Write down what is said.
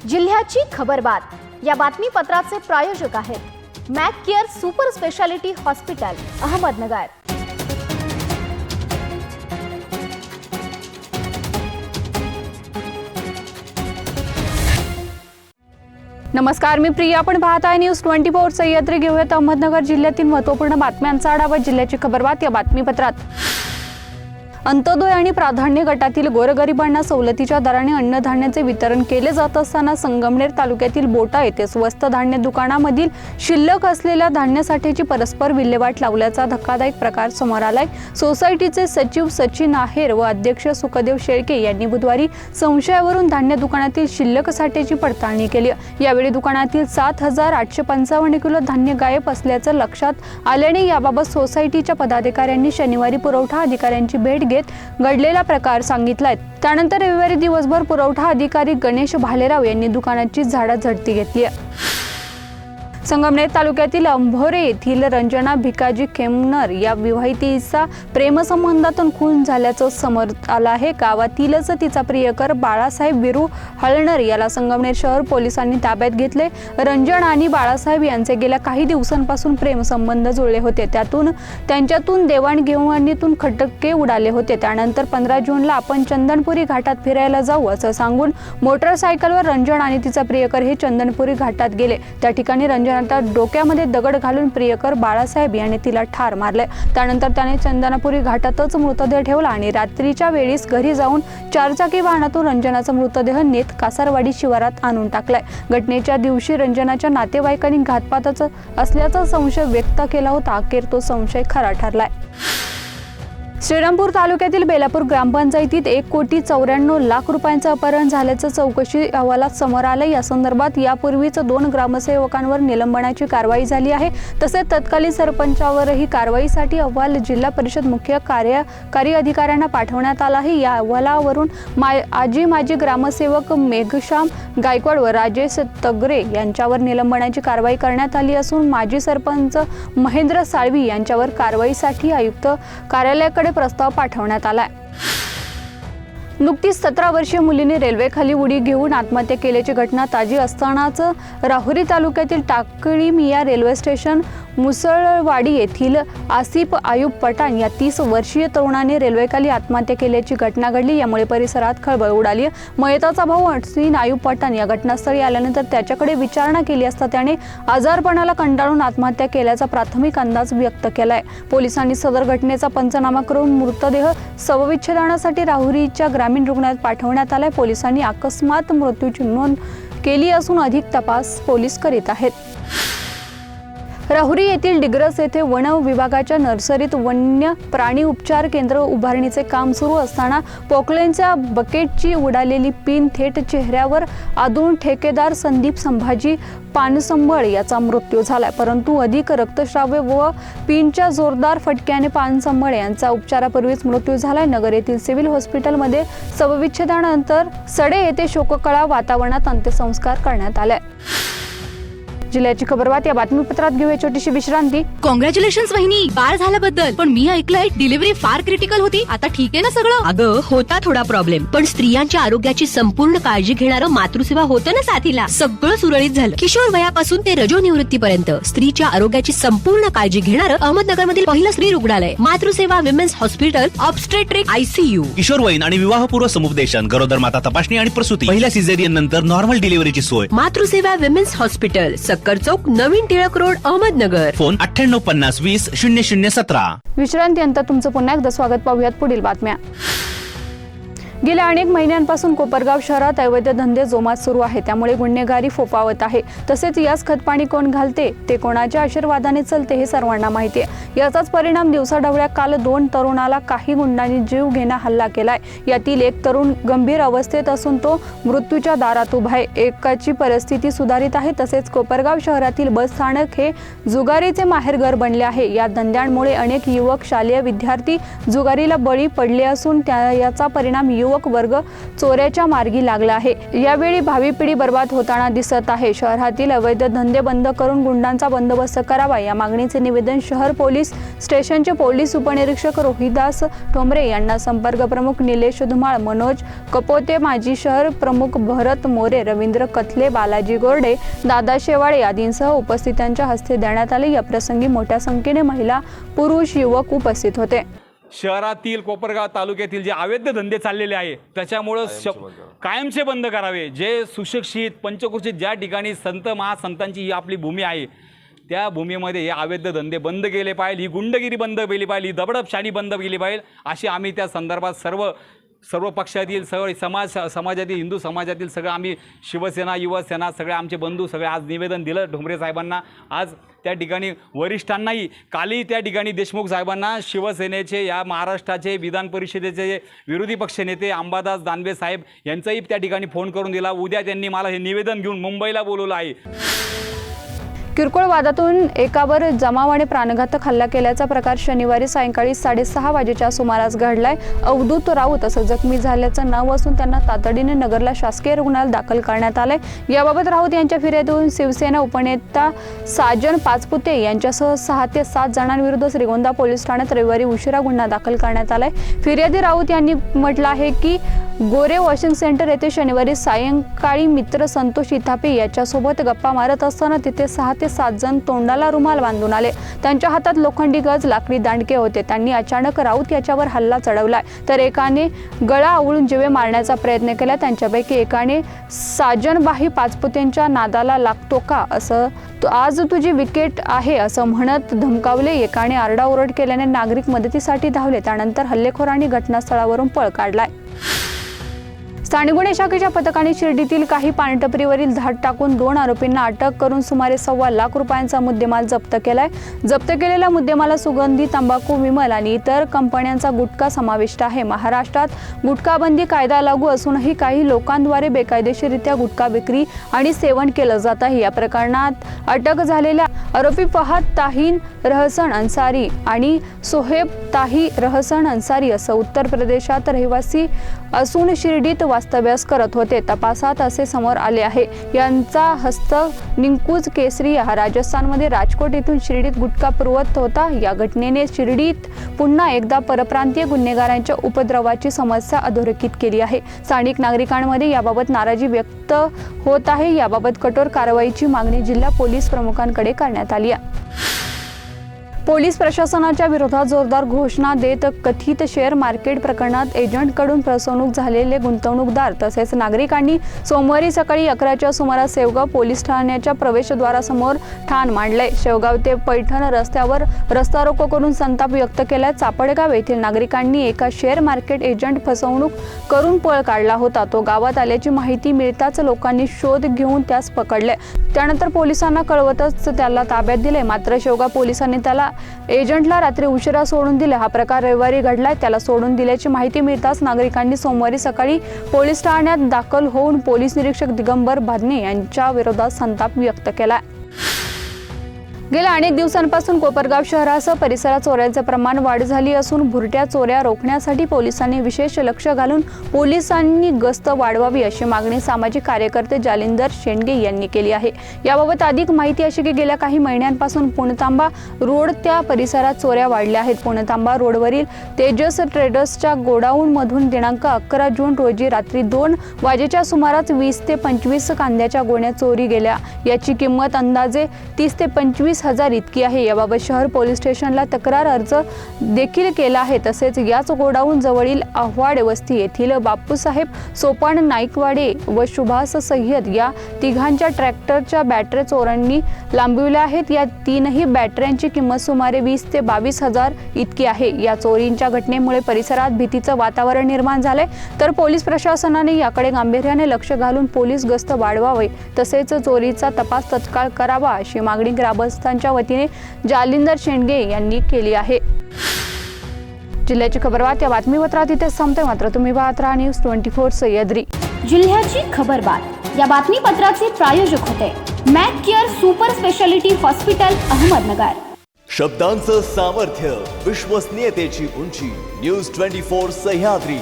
जिल्ह्याची खबरबात या बातमीपत्राचे प्रायोजक आहेत Mac care super speciality hospital Ahmednagar. नमस्कार, मी प्रिया। आपण पाहत आहे न्यूज 24 सह्याद्री। घेऊयात अहमदनगर जिल्ह्यातील महत्त्वपूर्ण बातम्यांचा आढावा। जिल्ह्याची खबरबात या बातमीपत्रात। अंत्योदय आणि प्राधान्य गटातील गोरगरिबांना सवलतीच्या दराने अन्नधान्याचे वितरण केले जात असताना संगमनेर तालुक्यातील बोटा येथे स्वस्त धान्य दुकानामधील शिल्लक असलेल्या धान्यासाठीची परस्पर विल्हेवाट लावल्याचा धक्कादायक प्रकार समोर आलाय। सोसायटीचे सचिव सचिन आहेर व अध्यक्ष सुखदेव शेळके यांनी बुधवारी संशयावरून धान्य दुकानातील शिल्लक साठ्याची पडताळणी केली। यावेळी दुकानातील 7,855 किलो धान्य गायब असल्याचं लक्षात आल्याने याबाबत सोसायटीच्या पदाधिकाऱ्यांनी शनिवारी पुरवठा अधिकाऱ्यांची भेट घडलेला प्रकार सांगितलाय। त्यानंतर रविवारी दिवसभर पुरवठा अधिकारी गणेश भालेराव यांनी दुकानाची झाडाझडती घेतली। संगमनेर तालुक्यातील अंभोरे येथील रंजना भिकाजी खेमनर या विवाहितेचा प्रेमसंबंधातून खून झाल्याचं समोर आलं आहे। गावातीलच तिचा प्रियकर बाळासाहेब विरू हळणर याला संगमनेर शहर पोलिसांनी ताब्यात घेतले। रंजन आणि बाळासाहेब यांचे गेल्या काही दिवसांपासून प्रेमसंबंध जुळले होते। त्यांच्यातून देवाणघेवाणीतून खटके उडाले होते। त्यानंतर 15 जूनला आपण चंदनपुरी घाटात फिरायला जाऊ असं सांगून मोटरसायकलवर रंजन आणि तिचा प्रियकर हे चंदनपुरी घाटात गेले। त्या ठिकाणी रंजन डोक्यामध्ये दगड घालून प्रियकर बाळासाहेब याने तिला ठार मारले। त्यानंतर त्याने चंदनपुरी घाटातच मृतदेह ठेवला आणि रात्रीच्या वेळीस घरी जाऊन 4 चाकी वाहनातून रंजनाचा मृतदेह नेत कासारवाडी शिवारात आणून टाकलाय। घटनेच्या दिवशी रंजनाच्या नातेवाईकांनी घातपातच असल्याचा संशय व्यक्त केला होता। अखेर तो संशय खरा ठरलाय। श्रीरामपूर तालुक्यातील बेलापूर ग्रामपंचायतीत 1,94,00,000 रुपयांचं अपहरण झाल्याचं चौकशी अहवालात समोर आलं। या संदर्भात यापूर्वीच 2 ग्रामसेवकांवर निलंबनाची कारवाई झाली आहे। तसेच तत्कालीन सरपंचावरही कारवाईसाठी अहवाल जिल्हा परिषद मुख्य कार्यकारी अधिकाऱ्यांना पाठवण्यात आला आहे। या अहवालावरून माजी ग्रामसेवक मेघश्याम गायकवाड व राजेश तगरे यांच्यावर निलंबनाची कारवाई करण्यात आली असून माजी सरपंच महेंद्र साळवी यांच्यावर कारवाईसाठी आयुक्त कार्यालयाकडे प्रस्ताव पाठवण्यात आलाय। नुकतीच 17 वर्षीय मुलीने रेल्वेखाली उडी घेऊन आत्महत्या केल्याची घटना ताजी असतानाच राहुरी तालुक्यातील टाकळीमिया रेल्वे स्टेशन मुसळवाडी येथील आसिफ आयुब पठाण या 30 वर्षीय तरुणाने रेल्वेखाली आत्महत्या केल्याची घटना घडली। यामुळे परिसरात खळबळ उडाली। मयताचा भाऊ असीन आयुब पठाण या घटनास्थळी आल्यानंतर त्याच्याकडे विचारणा केली असता त्याने आजारपणाला कंटाळून आत्महत्या केल्याचा प्राथमिक अंदाज व्यक्त केलाय। पोलिसांनी सदर घटनेचा पंचनामा करून मृतदेह शवविच्छेदनासाठी राहुरीच्या ग्रामीण रुग्णालयात पाठवण्यात आलाय। पोलिसांनी अकस्मात मृत्यूची नोंद केली असून अधिक तपास पोलीस करीत आहेत। राहुरी येथील डिग्रस येथे वन विभागाच्या नर्सरीत वन्य प्राणी उपचार केंद्र उभारणीचे काम सुरू असताना पोकलेनच्या बकेटची उडालेली पिन थेट चेहऱ्यावर आदळून ठेकेदार संदीप संभाजी पानसंबळ याचा मृत्यू झाला। परंतु अधिक रक्तस्राव व पिनच्या जोरदार फटक्याने पानसंबळ यांचा उपचारापूर्वीच मृत्यू झाला। नगर येथील सिव्हिल हॉस्पिटलमध्ये शवविच्छेदनानंतर सडे येथे शोककळा वातावरणात अंत्यसंस्कार करण्यात आले। जिल्ह्याची खबरबात या बातमीपत्रात घेऊया छोटीशी विश्रांती। कॉंग्रॅच्युलेशन्स वहिनी, बाळ झाल्याबद्दल। पण मी ऐकलंय डिलिव्हरी फार क्रिटिकल होती। आता ठीक आहे ना सगळं? अगं होता थोडा प्रॉब्लेम, पण स्त्रियांच्या आरोग्याची संपूर्ण काळजी घेणारं मातृसेवा होतं ना साथीला। सगळं सुरळीत झालं। किशोर वयापासून ते रजोनिवृत्तीपर्यंत स्त्रीच्या आरोग्याची संपूर्ण काळजी घेणारं अहमदनगर मधील पहिलं स्त्री रुग्णालय Matruseva women's hospital obstetric ICU। किशोरवयीन आणि विवाहपूर्व समुपदेशन, गरोदर माता तपासणी आणि प्रसूती, पहिल्या सिझेरियन नंतर नॉर्मल डिलिव्हरीची सोय। मातृसेवा विमेन्स हॉस्पिटल, सक्कर चौक, नवीन टिळक रोड, अहमदनगर। फोन 9850200017। विश्रांतीनंतर तुमचं पुन्हा एकदा स्वागत। पाहूयात पुढील बातम्या। गेल्या अनेक महिन्यांपासून कोपरगाव शहरात अवैध धंदे जोमात सुरू आहे। त्यामुळे गुन्हेगारी फोफावत आहे। तसेच यास खतपाणी कोण घालते, ते कोणाच्या आशीर्वादाने चलते हे सर्वांना माहिती आहे। याचाच परिणाम दिवसाढवळ्या काल 2 तरुणाला काही गुंडांनी जीव घेणा हल्ला केलाय। यातील एक तरुण गंभीर अवस्थेत असून तो मृत्यूच्या दारात उभा आहे। एकाची परिस्थिती सुधारित आहे। तसेच कोपरगाव शहरातील बस स्थानक हे जुगारीचे माहेरघर बनले आहे। या धंद्यांमुळे अनेक युवक, शालेय विद्यार्थी जुगारीला बळी पडले असून याचा परिणाम युवक युवक वर्ग चोऱ्याच्या मार्गी लागला आहे। यावेळी भावी पिढी बर्बाद होताना दिसत आहे। शहरातील अवैध धंदे बंद करून गुंडांचा बंदोबस्त करावा या मागणीचे निवेदन शहर पोलीस स्टेशनचे पोलीस उपनिरीक्षक रोहिदास ठोंबरे यांना संपर्क प्रमुख निलेश धुमाळ, मनोज कपोते, माजी शहर प्रमुख भरत मोरे, रवींद्र कथले, बालाजी गोरडे, दादा शेवाळे आदींसह उपस्थितांच्या हस्ते देण्यात आले। या प्रसंगी मोठ्या संख्येने महिला, पुरुष, युवक उपस्थित होते। शहरातील कोपरगाव तालुक्यातील जे अवैध धंदे चाललेले आहे त्याच्यामुळं कायमचे बंद करावे। जे सुशिक्षित पंचक्रोशीत ज्या ठिकाणी संत महासंतांची ही आपली भूमी आहे त्या भूमीमध्ये हे अवैध धंदे बंद केले पाहिजे, ही गुंडगिरी बंद केली पाहिजे, ही दबडपशाही बंद केली पाहिजे अशी आम्ही त्या संदर्भात सर्व पक्षातील समाजातील हिंदू समाजातील सगळं आम्ही शिवसेना, युवासेना सगळे आमचे बंधू सगळे आज निवेदन दिलं ठोंबरे साहेबांना। आज त्या ठिकाणी वरिष्ठांनाही, कालही त्या ठिकाणी देशमुख साहेबांना शिवसेनेचे या महाराष्ट्राचे विधान परिषदेचे विरोधी पक्षनेते अंबादास दानवे साहेब यांचाही त्या ठिकाणी फोन करून दिला। उद्या त्यांनी मला हे निवेदन घेऊन मुंबईला बोलवलं आहे। किरकोळ वादातून एकावर जमावाने प्राणघातक हल्ला केल्याचा प्रकार शनिवारी सायंकाळी 6:30 वाजेच्या सुमारास घडलाय। अवधूत राऊत असं जखमी झाल्याचं नाव असून त्यांना तातडीने नगरला शासकीय रुग्णालयात दाखल करण्यात आलंय। याबाबत राऊत यांच्या फिर्यादीतून शिवसेना उपनेता साजन पाचपुते यांच्यासह 6 ते 7 जणांविरुद्ध श्रीगोंदा पोलीस ठाण्यात रविवारी उशिरा गुन्हा दाखल करण्यात आलाय। फिर्यादी राऊत यांनी म्हटलं आहे की गोरे वॉशिंग सेंटर येथे शनिवारी सायंकाळी मित्र संतोष इथापे याच्यासोबत गप्पा मारत असताना तिथे 6 ते 7 जण तोंडाला रुमाल बांधून आले। त्यांच्या हातात लोखंडी गज, लाकडी दांडके होते। त्यांनी अचानक राऊत याच्यावर हल्ला चढवलाय तर एकाने गळा आवळून जीवे मारण्याचा प्रयत्न केला। त्यांच्यापैकी एकाने साजनबाई पाचपुतेंच्या नादाला लागतो का असं, आज तुझी विकेट आहे असं म्हणत धमकावले। एकाने आरडाओरड केल्याने नागरिक मदतीसाठी धावले। त्यानंतर हल्लेखोरांनी घटनास्थळावरून पळ काढलाय। स्थानिक गुन्हे शाखेच्या पथकाने शिर्डीतील काही पानटपरीवरील धाड टाकून 2 आरोपींना अटक करून सुमारे 1.25 लाख रुपयांचा मुद्देमाल जप्त केलाय। जप्त केलेल्या मुद्देमालात सुगंधी, तंबाखू, विमल आणि इतर कंपन्यांचा गुटखा समाविष्ट आहे। महाराष्ट्रात गुटखाबंदी कायदा लागू असूनही काही लोकांद्वारे बेकायदेशीररित्या गुटखा विक्री आणि सेवन केलं जात आहे। या प्रकरणात अटक झालेल्या आरोपी फहाद ताहीन रहसन अन्सारी आणि सोहेब ताही रहसन अन्सारी असं उत्तर प्रदेशात रहिवासी असून शिर्डीत वास्तव्यास करत होते। तपासात असे समोर आले आहे। यांचा हस्त निंकूज केसरी हा राजस्थानमध्ये राजकोट येथून शिर्डीत गुटखा पुरवत होता। या घटनेने शिर्डीत पुन्हा एकदा परप्रांतीय गुन्हेगारांच्या उपद्रवाची समस्या अधोरेखित केली आहे। स्थानिक नागरिकांमध्ये याबाबत नाराजी व्यक्त होत आहे। याबाबत कठोर कारवाईची मागणी जिल्हा पोलीस प्रमुखांकडे करण्यात आली आहे। पोलीस प्रशासनाच्या विरोधात जोरदार घोषणा देत कथित शेअर मार्केट प्रकरणात एजंटकडून फसवणूक झालेले गुंतवणूकदार तसेच नागरिकांनी सोमवारी सकाळी 11च्या सुमारास शेवगाव पोलीस ठाण्याच्या प्रवेशद्वारासमोर ठाण मांडले। शेवगाव ते पैठण रस्त्यावर रस्ता रोको करून संताप व्यक्त केला। चापडगाव येथील नागरिकांनी एका शेअर मार्केट एजंट फसवणूक करून पळ काढला होता। तो गावात आल्याची माहिती मिळताच लोकांनी शोध घेऊन त्यास पकडले। त्यानंतर पोलिसांना कळवतच त्याला ताब्यात दिले। मात्र शेवगाव पोलिसांनी त्याला एजंटला रात्री उशिरा सोडून दिले। हा प्रकार रविवारी घडलाय। त्याला सोडून दिल्याची माहिती मिळताच नागरिकांनी सोमवारी सकाळी पोलीस ठाण्यात दाखल होऊन पोलीस निरीक्षक दिगंबर भादने यांच्या विरोधात संताप व्यक्त केला। गेल्या अनेक दिवसांपासून कोपरगाव शहरासह परिसरात चोऱ्यांचे प्रमाण वाढ झाली असून भुरट्या चोऱ्या रोखण्यासाठी पोलिसांनी विशेष लक्ष घालून पोलिसांनी गस्त वाढवावी अशी मागणी सामाजिक कार्यकर्ते जालिंदर शेंडगे यांनी केली आहे। याबाबत अधिक माहिती अशी की गेल्या काही महिन्यांपासून पुणतांबा रोड त्या परिसरात चोऱ्या वाढल्या आहेत। पुणतांबा रोडवरील तेजस ट्रेडर्सच्या गोडाऊनमधून दिनांक 11 जून रोजी रात्री 2 वाजेच्या सुमारास 20 ते 25 कांद्याच्या गोण्या चोरी गेल्या। याची किंमत अंदाजे 30 ते 25,000 इतकी आहे। याबाबत शहर पोलीस स्टेशनला तक्रार अर्ज देखील केला आहे। तसेच याच गोडाऊन जवळील आव्हाड वस्ती येथील बापूसाहेब सोपान नाईकवाडे व सुभाष सय्यद या तिघांच्या ट्रॅक्टरच्या बॅटऱ्या चोरांनी लांबविल्या आहेत। या 3ही बॅटऱ्यांची किंमत सुमारे 20 ते 22,000 इतकी आहे। या चोरींच्या घटनेमुळे परिसरात भीतीचं वातावरण निर्माण झाले तर पोलीस प्रशासनाने याकडे गांभीर्याने लक्ष घालून पोलीस गस्त वाढवावे तसेच चोरीचा तपास तत्काळ करावा अशी मागणी ग्रामस्थांच्या वतीने जालिंदर शेंडगे यांनी केली आहे। जिल्ह्याची खबरबात या बातमीपत्रात इथे संपते। मात्र तुम्ही पाहत राहा न्यूज 24 सह्याद्री। जिल्ह्याची खबरबात या बातमीपत्राचे प्रायोजक होते Mac care super speciality hospital Ahmednagar. शब्दांचं सामर्थ्य, विश्वसनीयतेची उंची, न्यूज 24 सह्याद्री।